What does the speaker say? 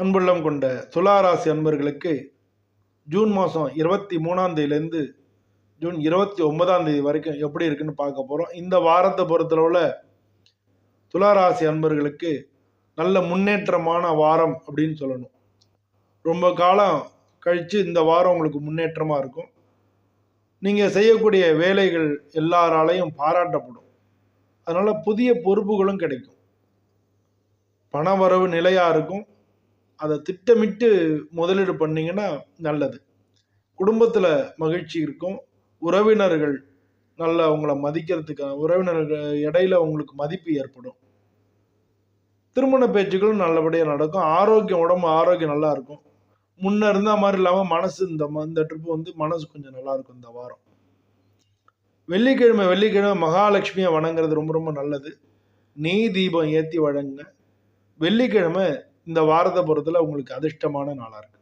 அன்புள்ளம் கொண்ட துளாராசி அன்பர்களுக்கு ஜூன் மாதம் 23ஆம் தேதியிலேருந்து ஜூன் 29ஆம் தேதி வரைக்கும் எப்படி இருக்குன்னு பார்க்க போகிறோம். இந்த வாரத்தை பொறுத்தளவில் துளாராசி அன்பர்களுக்கு நல்ல முன்னேற்றமான வாரம் அப்படின்னு சொல்லணும். ரொம்ப காலம் கழித்து இந்த வாரம் உங்களுக்கு முன்னேற்றமாக இருக்கும். நீங்கள் செய்யக்கூடிய வேலைகள் எல்லாராலையும் பாராட்டப்படும். அதனால் புதிய பொறுப்புகளும் கிடைக்கும். பண வரவு நிலையாக இருக்கும். அதை திட்டமிட்டு முதலீடு பண்ணிங்கன்னா நல்லது. குடும்பத்தில் மகிழ்ச்சி இருக்கும். உறவினர்கள் நல்லா உங்களை மதிக்கிறதுக்கான உறவினர்கள் இடையில உங்களுக்கு மதிப்பு ஏற்படும். திருமண பேச்சுக்களும் நல்லபடியாக நடக்கும். ஆரோக்கியம், உடம்பு ஆரோக்கியம் நல்லா இருக்கும். முன்ன இருந்த மாதிரி இல்லாமல் மனசு இந்த ட்ரிப்பு மனசு கொஞ்சம் நல்லா இருக்கும் இந்த வாரம். வெள்ளிக்கிழமை மகாலட்சுமியை வணங்குறது ரொம்ப ரொம்ப நல்லது. நெய் தீபம் ஏற்றி வழங்குங்க. வெள்ளிக்கிழமை இந்த வாரத்தை பொறுத்தல உங்களுக்கு அதிர்ஷ்டமான நாளாக இருக்கு.